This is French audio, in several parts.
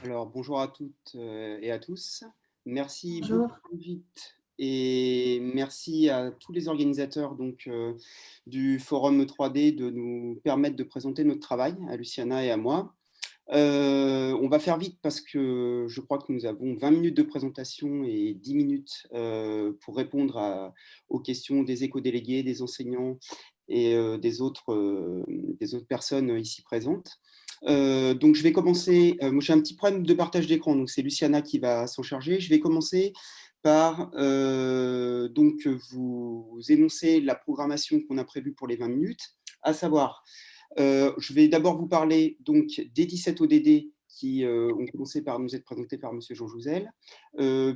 Alors, bonjour à toutes et à tous. Merci beaucoup Bonjour. Brigitte et merci à tous les organisateurs du forum E3D de nous permettre de présenter notre travail, à Luciana et à moi. On va faire vite parce que je crois que nous avons 20 minutes de présentation et 10 minutes pour répondre aux questions des éco-délégués, des enseignants et des autres personnes ici présentes. Donc, je vais commencer. Moi, j'ai un petit problème de partage d'écran, donc c'est Luciana qui va s'en charger. Je vais commencer par vous énoncer la programmation qu'on a prévue pour les 20 minutes, à savoir, je vais d'abord vous parler donc, des 17 ODD qui ont commencé par nous être présentés par M. Jean Jouzel,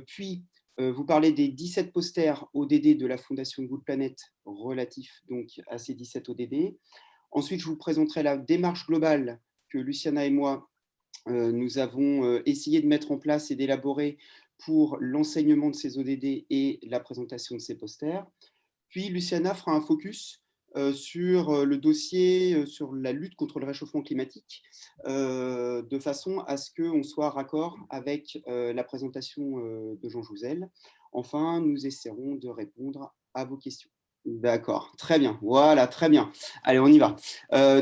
puis vous parler des 17 posters ODD de la Fondation Good Planet relatifs donc, à ces 17 ODD. Ensuite, je vous présenterai la démarche globale que Luciana et moi, nous avons essayé de mettre en place et d'élaborer pour l'enseignement de ces ODD et la présentation de ces posters. Puis, Luciana fera un focus sur le dossier, sur la lutte contre le réchauffement climatique, de façon à ce qu'on soit raccord avec la présentation de Jean Jouzel. Enfin, nous essaierons de répondre à vos questions. D'accord, très bien. Voilà, très bien. Allez, on y va.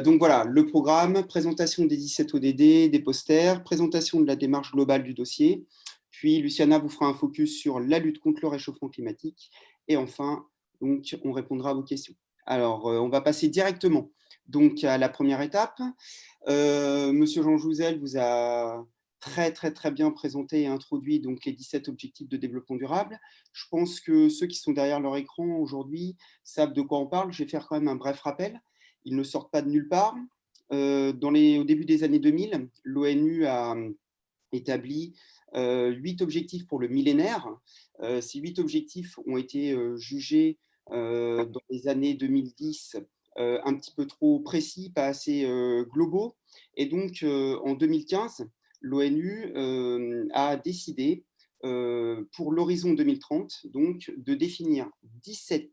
Donc voilà, le programme, présentation des 17 ODD, des posters, présentation de la démarche globale du dossier. Puis Luciana vous fera un focus sur la lutte contre le réchauffement climatique. Et enfin, donc, on répondra à vos questions. Alors, on va passer directement donc, à la première étape. Monsieur Jean Jouzel vous a très bien présenté et introduit donc, les 17 objectifs de développement durable. Je pense que ceux qui sont derrière leur écran aujourd'hui savent de quoi on parle. Je vais faire quand même un bref rappel. Ils ne sortent pas de nulle part. Au début des années 2000, l'ONU a établi 8 objectifs pour le millénaire. Ces 8 objectifs ont été jugés dans les années 2010 un petit peu trop précis, pas assez globaux. Et donc, en 2015, l'ONU a décidé, pour l'horizon 2030, donc, de définir 17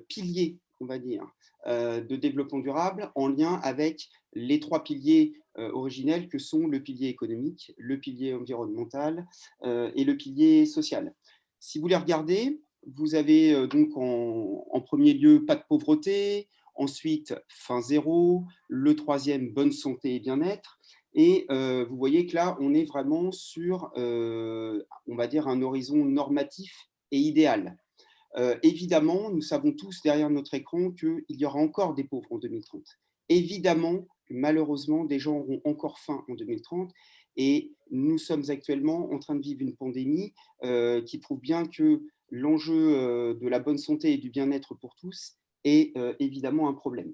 piliers, on va dire, de développement durable en lien avec les 3 piliers originels que sont le pilier économique, le pilier environnemental et le pilier social. Si vous les regardez, vous avez donc en premier lieu pas de pauvreté, ensuite fin zéro, le troisième bonne santé et bien-être. Et vous voyez que là, on est vraiment sur, on va dire, un horizon normatif et idéal. Évidemment, nous savons tous derrière notre écran qu'il y aura encore des pauvres en 2030. Évidemment que malheureusement, des gens auront encore faim en 2030 et nous sommes actuellement en train de vivre une pandémie qui prouve bien que l'enjeu de la bonne santé et du bien-être pour tous est évidemment un problème.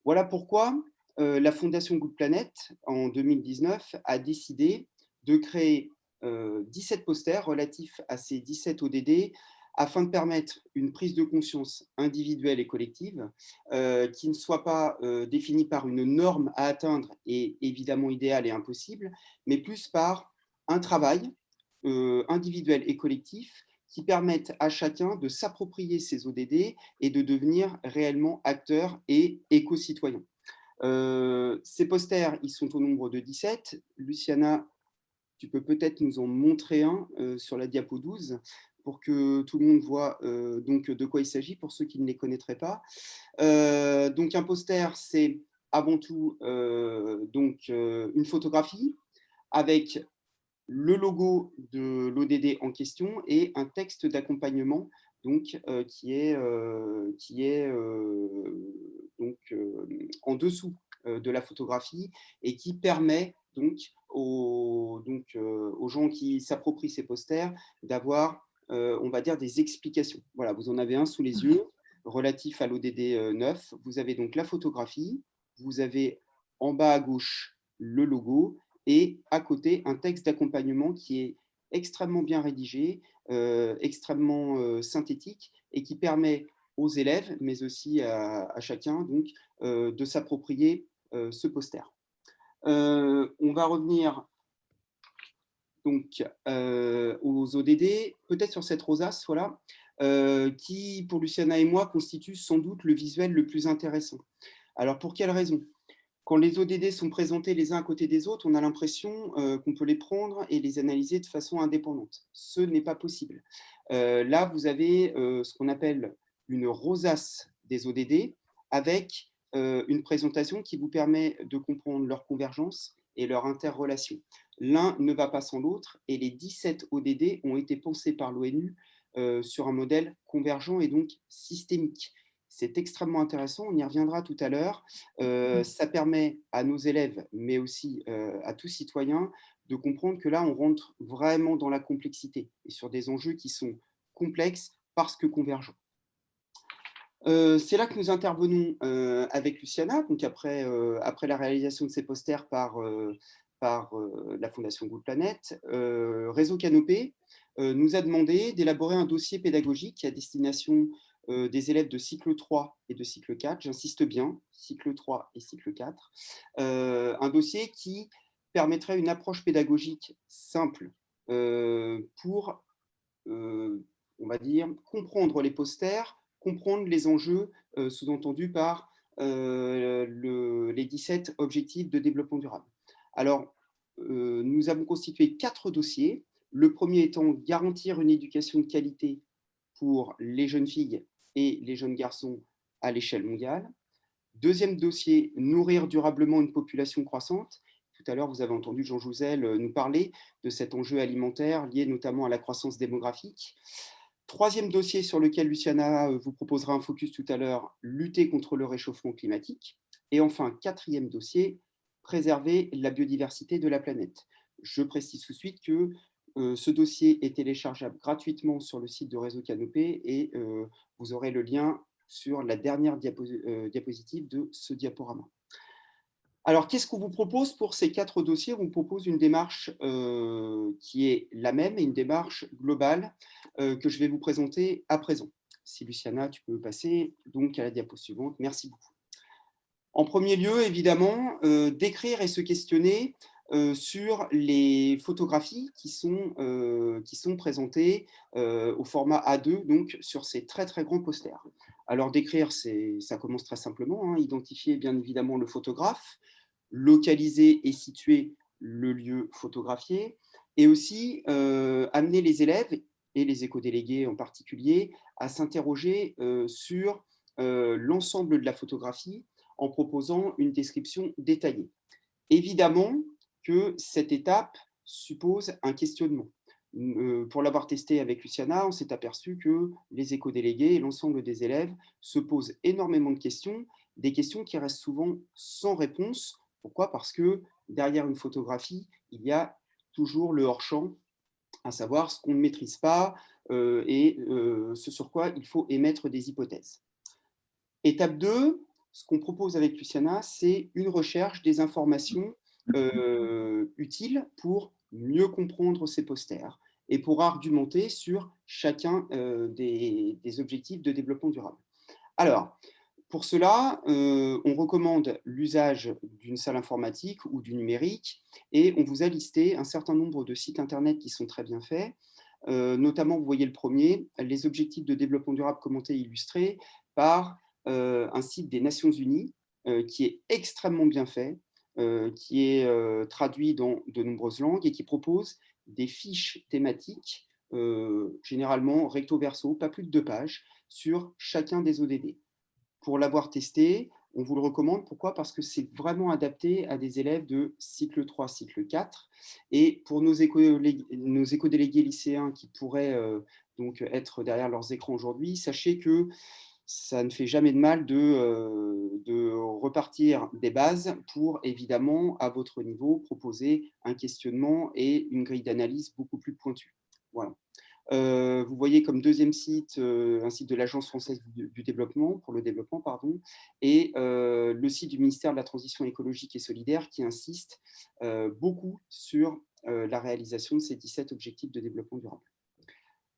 Voilà pourquoi la Fondation Good Planet, en 2019, a décidé de créer 17 posters relatifs à ces 17 ODD afin de permettre une prise de conscience individuelle et collective qui ne soit pas définie par une norme à atteindre et évidemment idéale et impossible, mais plus par un travail individuel et collectif qui permettent à chacun de s'approprier ces ODD et de devenir réellement acteur et éco-citoyen. Ces posters, ils sont au nombre de 17. Luciana, tu peux peut-être nous en montrer un sur la diapo 12 pour que tout le monde voit donc de quoi il s'agit pour ceux qui ne les connaîtraient pas. Donc un poster, c'est avant tout une photographie avec le logo de l'ODD en question et un texte d'accompagnement donc, qui est en dessous de la photographie et qui permet donc aux gens qui s'approprient ces posters d'avoir, on va dire, des explications. Voilà, vous en avez un sous les yeux relatif à l'ODD 9. Vous avez donc la photographie, vous avez en bas à gauche le logo et à côté un texte d'accompagnement qui est extrêmement bien rédigé, extrêmement synthétique et qui permet aux élèves, mais aussi à chacun donc, de s'approprier ce poster. On va revenir donc, aux ODD, peut-être sur cette rosace, voilà, qui, pour Luciana et moi, constitue sans doute le visuel le plus intéressant. Alors, pour quelle raison? Quand les ODD sont présentés les uns à côté des autres, on a l'impression qu'on peut les prendre et les analyser de façon indépendante. Ce n'est pas possible. Là, vous avez ce qu'on appelle une rosace des ODD avec une présentation qui vous permet de comprendre leur convergence et leur interrelation. L'un ne va pas sans l'autre et les 17 ODD ont été pensés par l'ONU sur un modèle convergent et donc systémique. C'est extrêmement intéressant, on y reviendra tout à l'heure. Ça permet à nos élèves, mais aussi à tout citoyen, de comprendre que là, on rentre vraiment dans la complexité et sur des enjeux qui sont complexes parce que convergents. C'est là que nous intervenons avec Luciana, donc après la réalisation de ces posters par la Fondation Good Planet, Réseau Canopé nous a demandé d'élaborer un dossier pédagogique à destination des élèves de cycle 3 et de cycle 4, j'insiste bien, cycle 3 et cycle 4, un dossier qui permettrait une approche pédagogique simple pour, on va dire, comprendre les posters, comprendre les enjeux sous-entendus par les 17 objectifs de développement durable. Alors, nous avons constitué 4 dossiers. Le premier étant garantir une éducation de qualité pour les jeunes filles et les jeunes garçons à l'échelle mondiale. Deuxième dossier, nourrir durablement une population croissante. Tout à l'heure, vous avez entendu Jean Jouzel nous parler de cet enjeu alimentaire lié notamment à la croissance démographique. Troisième dossier sur lequel Luciana vous proposera un focus tout à l'heure, lutter contre le réchauffement climatique. Et enfin, quatrième dossier, préserver la biodiversité de la planète. Je précise tout de suite que ce dossier est téléchargeable gratuitement sur le site de Réseau Canopé et vous aurez le lien sur la dernière diapositive de ce diaporama. Alors, qu'est-ce qu'on vous propose pour ces 4 dossiers? On vous propose une démarche qui est la même et une démarche globale que je vais vous présenter à présent. Si Luciana, tu peux passer donc à la diapo suivante. Merci beaucoup. En premier lieu, évidemment, d'écrire et se questionner sur les photographies qui sont présentées au format A2, donc sur ces très très grands posters. Alors d'écrire, ça commence très simplement, hein, identifier bien évidemment le photographe, localiser et situer le lieu photographié, et aussi amener les élèves, et les éco-délégués en particulier, à s'interroger sur l'ensemble de la photographie en proposant une description détaillée. Évidemment que cette étape suppose un questionnement. Pour l'avoir testé avec Luciana, on s'est aperçu que les éco-délégués et l'ensemble des élèves se posent énormément de questions, des questions qui restent souvent sans réponse. Pourquoi? Parce que derrière une photographie, il y a toujours le hors-champ, à savoir ce qu'on ne maîtrise pas et ce sur quoi il faut émettre des hypothèses. Étape 2, ce qu'on propose avec Luciana, c'est une recherche des informations utiles pour mieux comprendre ces posters et pour argumenter sur chacun des objectifs de développement durable. Alors, pour cela, on recommande l'usage d'une salle informatique ou du numérique et on vous a listé un certain nombre de sites internet qui sont très bien faits. Notamment, vous voyez le premier, les objectifs de développement durable commentés et illustrés par un site des Nations Unies qui est extrêmement bien fait, qui est traduit dans de nombreuses langues et qui propose des fiches thématiques, généralement recto verso, pas plus de 2 pages, sur chacun des ODD. Pour l'avoir testé, on vous le recommande. Pourquoi? Parce que c'est vraiment adapté à des élèves de cycle 3, cycle 4. Et pour nos éco-délégués lycéens qui pourraient donc être derrière leurs écrans aujourd'hui, sachez que ça ne fait jamais de mal de repartir des bases pour, évidemment, à votre niveau, proposer un questionnement et une grille d'analyse beaucoup plus pointue. Voilà. Vous voyez comme deuxième site, un site de l'Agence française du développement, pour le développement, pardon, et le site du ministère de la Transition écologique et solidaire qui insiste beaucoup sur la réalisation de ces 17 objectifs de développement durable.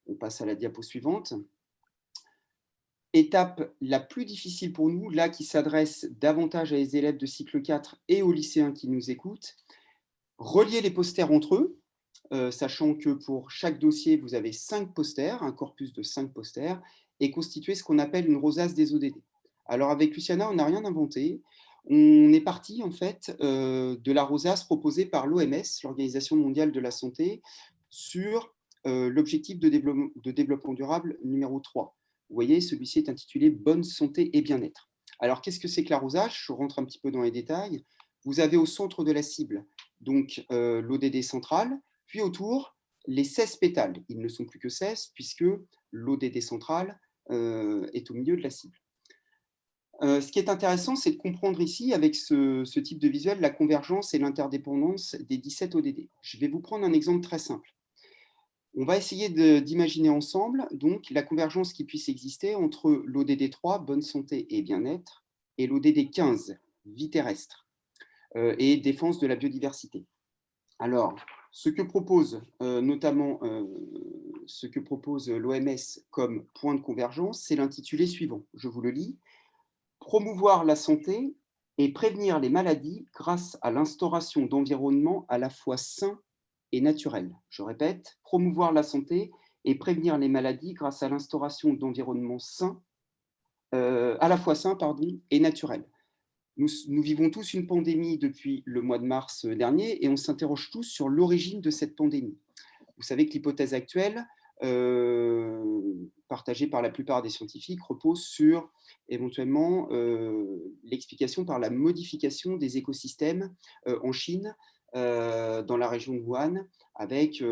On passe à la diapo suivante. Étape la plus difficile pour nous, là qui s'adresse davantage à les élèves de cycle 4 et aux lycéens qui nous écoutent, relier les posters entre eux, sachant que pour chaque dossier, vous avez 5 posters, un corpus de 5 posters, et constituer ce qu'on appelle une rosace des ODD. Alors avec Luciana, on n'a rien inventé. On est parti en fait de la rosace proposée par l'OMS, l'Organisation mondiale de la santé, sur l'objectif de développement durable numéro 3. Vous voyez, celui-ci est intitulé Bonne santé et bien-être. Alors, qu'est-ce que c'est que l'arrosage? Je rentre un petit peu dans les détails. Vous avez au centre de la cible donc l'ODD centrale, puis autour les 16 pétales. Ils ne sont plus que 16 puisque l'ODD centrale est au milieu de la cible. Ce qui est intéressant, c'est de comprendre ici, avec ce type de visuel, la convergence et l'interdépendance des 17 ODD. Je vais vous prendre un exemple très simple. On va essayer d'imaginer ensemble donc, la convergence qui puisse exister entre l'ODD 3, bonne santé et bien-être, et l'ODD 15, vie terrestre, et défense de la biodiversité. Alors, ce que propose notamment ce que propose l'OMS comme point de convergence, c'est l'intitulé suivant. Je vous le lis. Promouvoir la santé et prévenir les maladies grâce à l'instauration d'environnements à la fois sains et naturels. Je répète, promouvoir la santé et prévenir les maladies grâce à l'instauration d'environnements sains, à la fois sains et naturels. Nous vivons tous une pandémie depuis le mois de mars dernier et on s'interroge tous sur l'origine de cette pandémie. Vous savez que l'hypothèse actuelle, partagée par la plupart des scientifiques, repose sur éventuellement l'explication par la modification des écosystèmes en Chine, dans la région de Wuhan, avec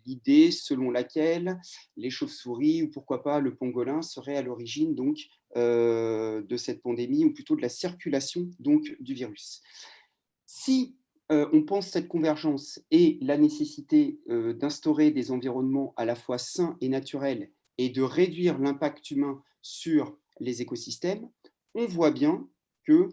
l'idée selon laquelle les chauves-souris ou pourquoi pas le pangolin seraient à l'origine de cette pandémie ou plutôt de la circulation du virus. Si on pense cette convergence et la nécessité d'instaurer des environnements à la fois sains et naturels et de réduire l'impact humain sur les écosystèmes, on voit bien que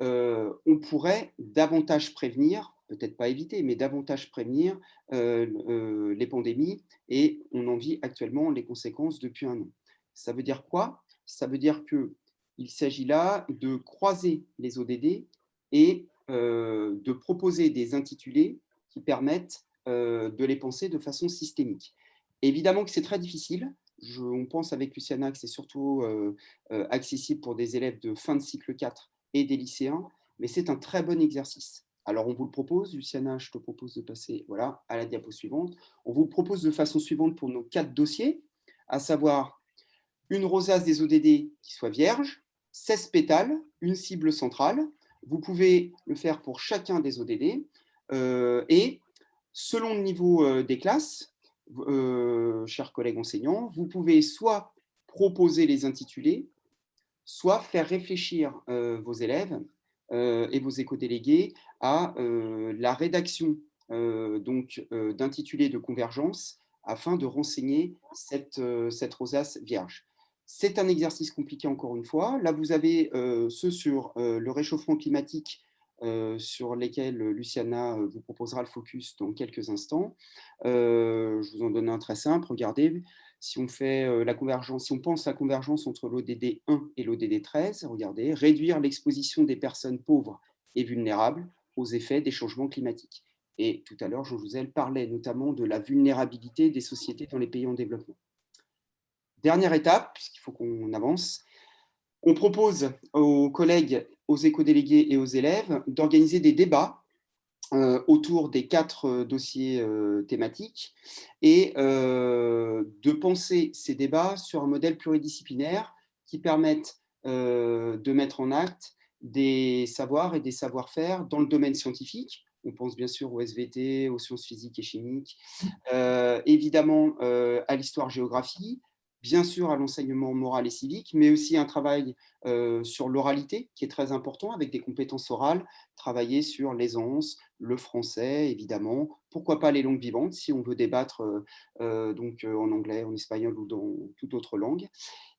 on pourrait davantage prévenir, peut-être pas éviter, mais davantage prévenir les pandémies, et on en vit actuellement les conséquences depuis un an. Ça veut dire quoi? Ça veut dire qu'il s'agit là de croiser les ODD et de proposer des intitulés qui permettent de les penser de façon systémique. Évidemment que c'est très difficile. On pense avec Luciana que c'est surtout accessible pour des élèves de fin de cycle 4 et des lycéens, mais c'est un très bon exercice. Alors on vous le propose, Luciana, je te propose de passer voilà, à la diapo suivante. On vous le propose de façon suivante pour nos 4 dossiers, à savoir une rosace des ODD qui soit vierge, 16 pétales, une cible centrale. Vous pouvez le faire pour chacun des ODD. Et selon le niveau des classes, chers collègues enseignants, vous pouvez soit proposer les intitulés, soit faire réfléchir vos élèves et vos éco-délégués à la rédaction d'intitulés de convergence afin de renseigner cette rosace vierge. C'est un exercice compliqué encore une fois. Là, vous avez ceux sur le réchauffement climatique sur lesquels Luciana vous proposera le focus dans quelques instants. Je vous en donne un très simple. Regardez, si on fait la convergence, si on pense la convergence entre l'ODD 1 et l'ODD 13, regardez, réduire l'exposition des personnes pauvres et vulnérables aux effets des changements climatiques. Et tout à l'heure, Jean Jouzel parlait notamment de la vulnérabilité des sociétés dans les pays en développement. Dernière étape, puisqu'il faut qu'on avance, on propose aux collègues, aux éco-délégués et aux élèves d'organiser des débats autour des 4 dossiers thématiques et de penser ces débats sur un modèle pluridisciplinaire qui permette de mettre en acte des savoirs et des savoir-faire dans le domaine scientifique. On pense bien sûr au SVT, aux sciences physiques et chimiques, évidemment à l'histoire-géographie, bien sûr à l'enseignement moral et civique, mais aussi un travail sur l'oralité qui est très important avec des compétences orales, travailler sur l'aisance, le français évidemment, pourquoi pas les langues vivantes si on veut débattre en anglais, en espagnol ou dans toute autre langue.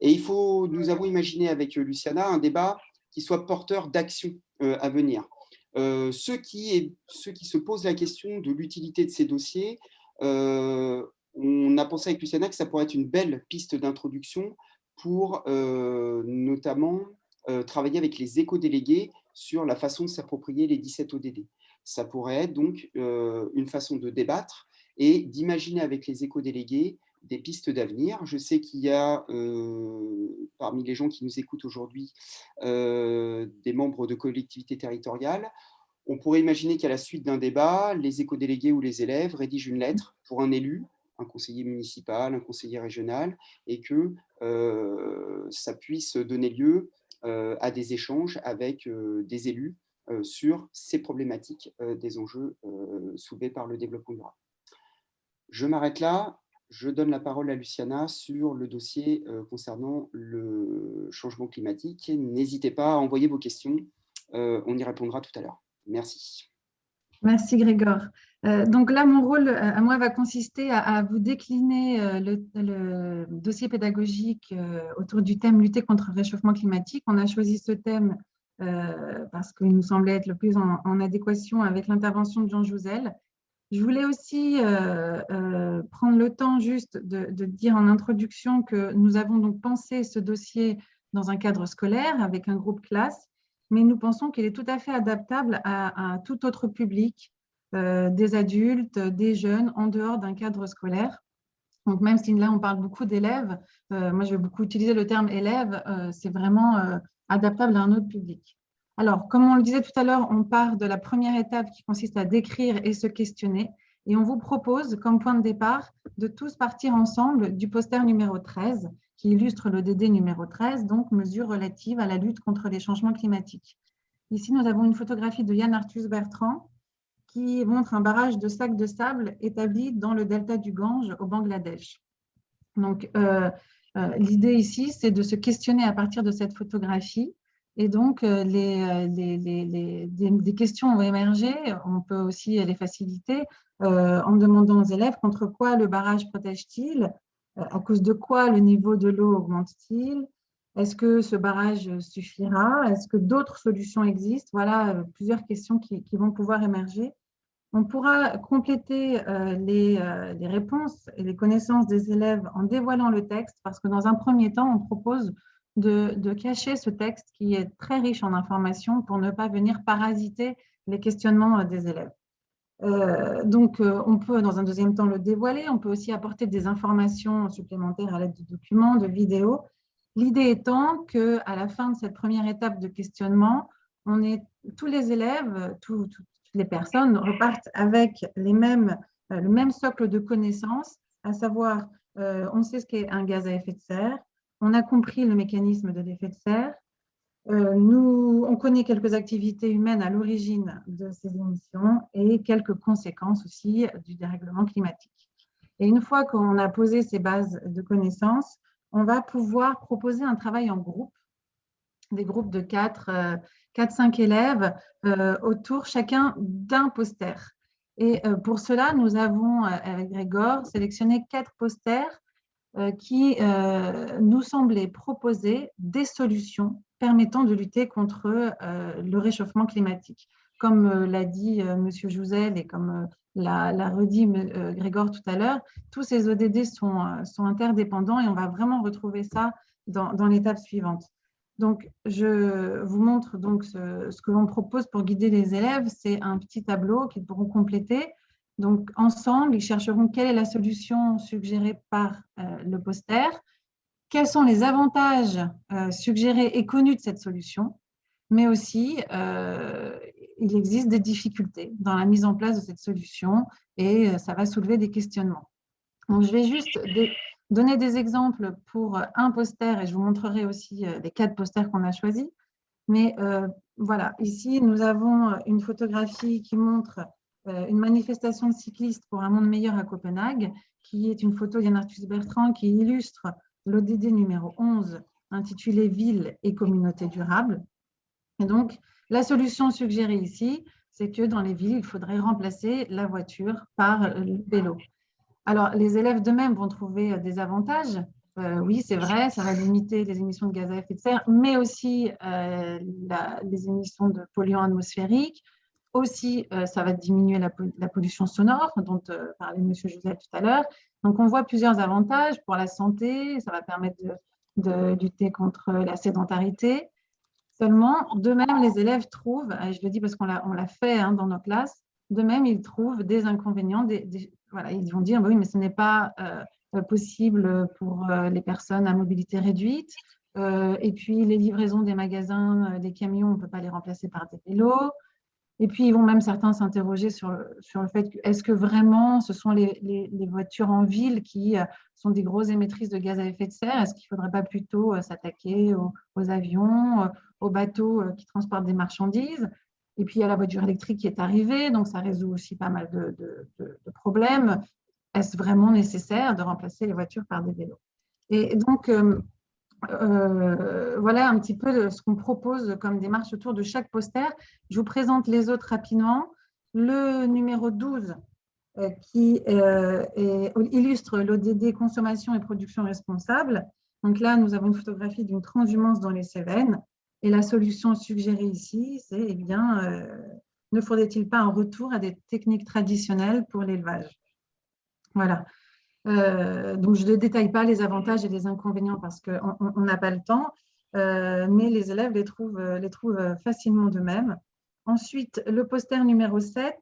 Et nous avons imaginé avec Luciana un débat qui soit porteur d'actions à venir. Ceux qui se posent la question de l'utilité de ces dossiers, on a pensé avec Luciana que ça pourrait être une belle piste d'introduction pour notamment travailler avec les éco-délégués sur la façon de s'approprier les 17 ODD. Ça pourrait être donc une façon de débattre et d'imaginer avec les éco-délégués des pistes d'avenir. Je sais qu'il y a parmi les gens qui nous écoutent aujourd'hui des membres de collectivités territoriales. On pourrait imaginer qu'à la suite d'un débat, les éco-délégués ou les élèves rédigent une lettre pour un élu, un conseiller municipal, un conseiller régional, et que ça puisse donner lieu à des échanges avec des élus sur ces problématiques des enjeux soulevés par le développement durable. Je m'arrête là. Je donne la parole à Luciana sur le dossier concernant le changement climatique. N'hésitez pas à envoyer vos questions. On y répondra tout à l'heure. Merci. Merci Grégor. Donc là, mon rôle à moi va consister à vous décliner le dossier pédagogique autour du thème lutter contre le réchauffement climatique. On a choisi ce thème parce qu'il nous semblait être le plus en adéquation avec l'intervention de Jean Jouzel. Je voulais aussi prendre le temps juste de dire en introduction que nous avons donc pensé ce dossier dans un cadre scolaire avec un groupe classe, mais nous pensons qu'il est tout à fait adaptable à tout autre public, des adultes, des jeunes, en dehors d'un cadre scolaire. Donc même si là on parle beaucoup d'élèves, moi je vais beaucoup utiliser le terme élève, c'est vraiment adaptable à un autre public. Alors, comme on le disait tout à l'heure, on part de la première étape qui consiste à décrire et se questionner. Et on vous propose, comme point de départ, de tous partir ensemble du poster numéro 13, qui illustre le DD numéro 13, donc mesures relatives à la lutte contre les changements climatiques. Ici, nous avons une photographie de Yann Arthus Bertrand qui montre un barrage de sacs de sable établi dans le delta du Gange au Bangladesh. Donc, l'idée ici, c'est de se questionner à partir de cette photographie. Et donc, des questions vont émerger. On peut aussi les faciliter en demandant aux élèves contre quoi le barrage protège-t-il, à cause de quoi le niveau de l'eau augmente-t-il, est-ce que ce barrage suffira, est-ce que d'autres solutions existent. Voilà plusieurs questions qui vont pouvoir émerger. On pourra compléter les réponses et les connaissances des élèves en dévoilant le texte, parce que dans un premier temps, on propose de cacher ce texte qui est très riche en informations pour ne pas venir parasiter les questionnements des élèves. Donc, on peut, dans un deuxième temps, le dévoiler. On peut aussi apporter des informations supplémentaires à l'aide de documents, de vidéos. L'idée étant qu'à la fin de cette première étape de questionnement, tous les élèves, toutes les personnes repartent avec le même socle de connaissances, à savoir, on sait ce qu'est un gaz à effet de serre, on a compris le mécanisme de l'effet de serre, on connaît quelques activités humaines à l'origine de ces émissions et quelques conséquences aussi du dérèglement climatique. Et une fois qu'on a posé ces bases de connaissances, on va pouvoir proposer un travail en groupe, des groupes de 4-5 élèves autour chacun d'un poster. Et pour cela, nous avons, avec Grégor, sélectionné 4 posters qui nous semblaient proposer des solutions permettant de lutter contre le réchauffement climatique. Comme l'a dit M. Jouzel et comme l'a redit Grégor tout à l'heure, tous ces ODD sont interdépendants et on va vraiment retrouver ça dans l'étape suivante. Donc, je vous montre donc ce que l'on propose pour guider les élèves. C'est un petit tableau qu'ils pourront compléter. Donc, ensemble, ils chercheront quelle est la solution suggérée par le poster, quels sont les avantages suggérés et connus de cette solution, mais aussi, il existe des difficultés dans la mise en place de cette solution et ça va soulever des questionnements. Donc, je vais juste donner des exemples pour un poster et je vous montrerai aussi les 4 posters qu'on a choisis. Mais voilà, ici, nous avons une photographie qui montre une manifestation de cyclistes pour un monde meilleur à Copenhague, qui est une photo d'Yann Arthus Bertrand qui illustre l'ODD numéro 11, intitulé Ville et communauté durable. Et donc, la solution suggérée ici, c'est que dans les villes, il faudrait remplacer la voiture par le vélo. Alors, les élèves d'eux-mêmes vont trouver des avantages. Oui, c'est vrai, ça va limiter les émissions de gaz à effet de serre, mais aussi les émissions de polluants atmosphériques. Aussi, ça va diminuer la pollution sonore dont parlait M. Jouzel tout à l'heure. Donc, on voit plusieurs avantages pour la santé. Ça va permettre de lutter contre la sédentarité. Seulement, d'eux-mêmes, les élèves trouvent, et je le dis parce qu'on l'a fait dans nos classes, d'eux-mêmes, ils trouvent des inconvénients. Voilà, ils vont dire, oui, mais ce n'est pas possibles pour les personnes à mobilité réduite. Et puis, les livraisons des magasins, des camions, on ne peut pas les remplacer par des vélos. Et puis, ils vont même certains s'interroger sur le fait que est-ce que vraiment ce sont les voitures en ville qui sont des grosses émettrices de gaz à effet de serre? Est-ce qu'il ne faudrait pas plutôt s'attaquer aux avions, aux bateaux qui transportent des marchandises? Et puis, il y a la voiture électrique qui est arrivée, donc ça résout aussi pas mal de problèmes. Est-ce vraiment nécessaire de remplacer les voitures par des vélos? Et donc, voilà un petit peu ce qu'on propose comme démarche autour de chaque poster. Je vous présente les autres rapidement. Le numéro 12 qui illustre l'ODD consommation et production responsable. Donc là, nous avons une photographie d'une transhumance dans les Cévennes. Et la solution suggérée ici, c'est eh bien, ne faudrait-il pas un retour à des techniques traditionnelles pour l'élevage? Voilà. Donc, je ne détaille pas les avantages et les inconvénients parce qu'on n'a pas le temps, mais les élèves les trouvent facilement d'eux-mêmes. Ensuite, le poster numéro 7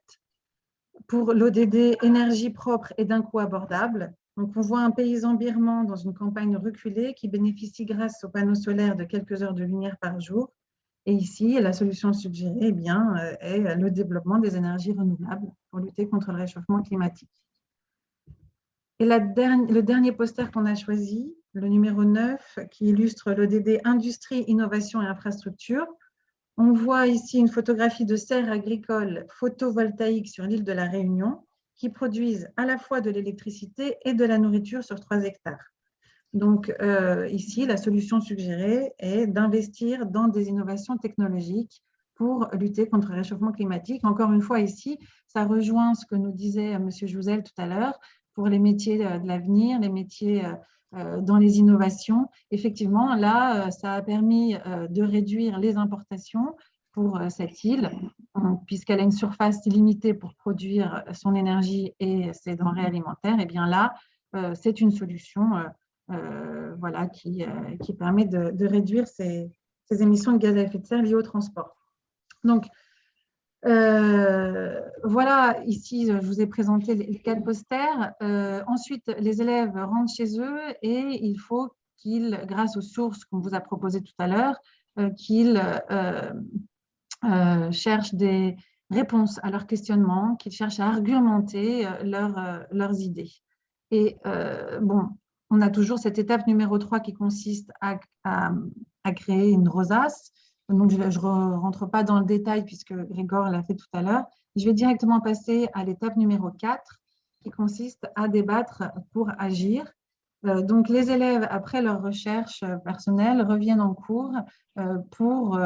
pour l'ODD énergie propre et d'un coût abordable. Donc, on voit un paysan birman dans une campagne reculée qui bénéficie grâce aux panneaux solaires de quelques heures de lumière par jour. Et ici, la solution suggérée eh bien, est le développement des énergies renouvelables pour lutter contre le réchauffement climatique. Et le dernier poster qu'on a choisi, le numéro 9, qui illustre l'ODD Industrie, Innovation et Infrastructure. On voit ici une photographie de serres agricoles photovoltaïques sur l'île de la Réunion qui produisent à la fois de l'électricité et de la nourriture sur 3 hectares. Donc ici, la solution suggérée est d'investir dans des innovations technologiques pour lutter contre le réchauffement climatique. Encore une fois, ici, ça rejoint ce que nous disait M. Jouzel tout à l'heure pour les métiers de l'avenir, les métiers dans les innovations. Effectivement, là, ça a permis de réduire les importations pour cette île, puisqu'elle a une surface limitée pour produire son énergie et ses denrées alimentaires. Et bien là, c'est une solution voilà, qui permet de réduire ces émissions de gaz à effet de serre liées au transport. Donc, voilà, ici, je vous ai présenté les 4 posters. Ensuite, les élèves rentrent chez eux et il faut qu'ils, grâce aux sources qu'on vous a proposées tout à l'heure, qu'ils cherchent des réponses à leurs questionnements, qu'ils cherchent à argumenter leurs idées. Et bon, on a toujours cette étape numéro 3 qui consiste à créer une rosace. Donc, je ne rentre pas dans le détail puisque Grégor l'a fait tout à l'heure. Je vais directement passer à l'étape numéro 4 qui consiste à débattre pour agir. Donc, les élèves, après leur recherche personnelle, reviennent en cours pour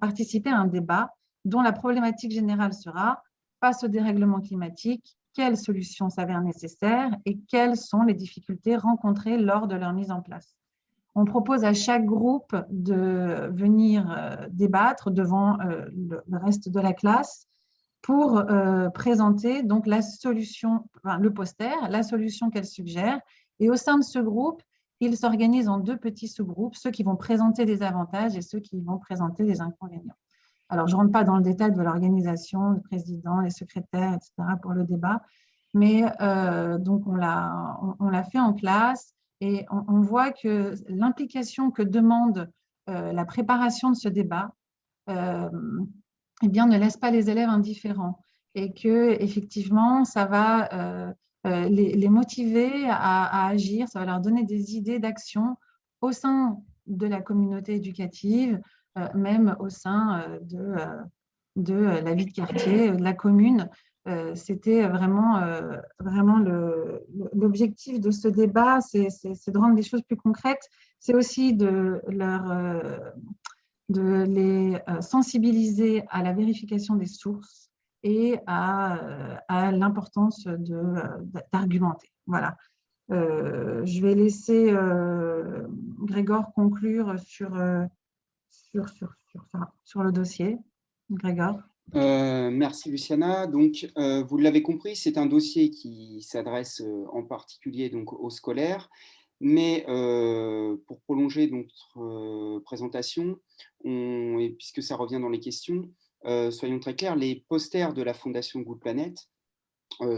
participer à un débat dont la problématique générale sera face au dérèglement climatique, quelles solutions s'avèrent nécessaires et quelles sont les difficultés rencontrées lors de leur mise en place. On propose à chaque groupe de venir débattre devant le reste de la classe pour présenter donc la solution, enfin, le poster, la solution qu'elle suggère. Et au sein de ce groupe, ils s'organisent en 2 petits sous-groupes, ceux qui vont présenter des avantages et ceux qui vont présenter des inconvénients. Alors, je ne rentre pas dans le détail de l'organisation, le président, les secrétaires, etc. pour le débat, mais donc on l'a fait en classe et on voit que l'implication que demande la préparation de ce débat eh bien, ne laisse pas les élèves indifférents et que effectivement, ça va les motiver à agir, ça va leur donner des idées d'action au sein de la communauté éducative, même au sein de la vie de quartier, de la commune. C'était vraiment l'objectif de ce débat, c'est de rendre les choses plus concrètes. C'est aussi de les sensibiliser à la vérification des sources et à l'importance d'argumenter. Voilà. Je vais laisser Grégor conclure sur le dossier. Grégor. Merci Luciana. Donc, vous l'avez compris, c'est un dossier qui s'adresse en particulier donc, aux scolaires. Mais pour prolonger notre présentation, et puisque ça revient dans les questions, soyons très clairs, les posters de la Fondation Good Planet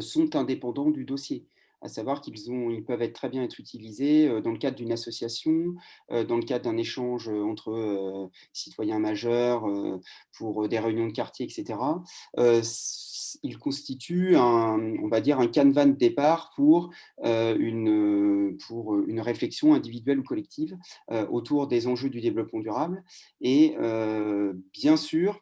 sont indépendants du dossier. à savoir ils peuvent très bien être utilisés dans le cadre d'une association, dans le cadre d'un échange entre citoyens majeurs pour des réunions de quartier, etc. Ils constituent on va dire un canevas de départ pour une réflexion individuelle ou collective autour des enjeux du développement durable. Et bien sûr,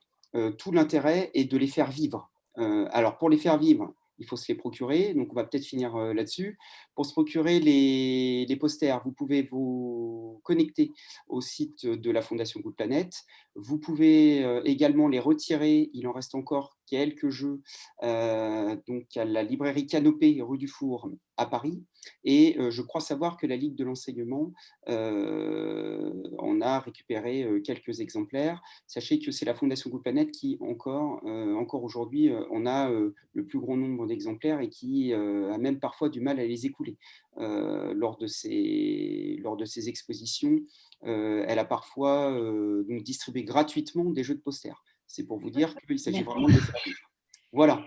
tout l'intérêt est de les faire vivre. Alors, pour les faire vivre, il faut se les procurer. Donc, on va peut-être finir là-dessus. Pour se procurer les posters, vous pouvez vous connecter au site de la Fondation Good Planet. Vous pouvez également les retirer. Il en reste encore quelques jeux donc à la librairie Canopée, rue du Four, à Paris. Et je crois savoir que la Ligue de l'enseignement en a récupéré quelques exemplaires. Sachez que c'est la Fondation Good Planet qui, encore aujourd'hui, en a le plus grand nombre d'exemplaires et qui a même parfois du mal à les écouler. Lors de ces expositions, elle a parfois donc distribué gratuitement des jeux de posters. C'est pour vous dire qu'il s'agit vraiment de les faire vivre. Voilà.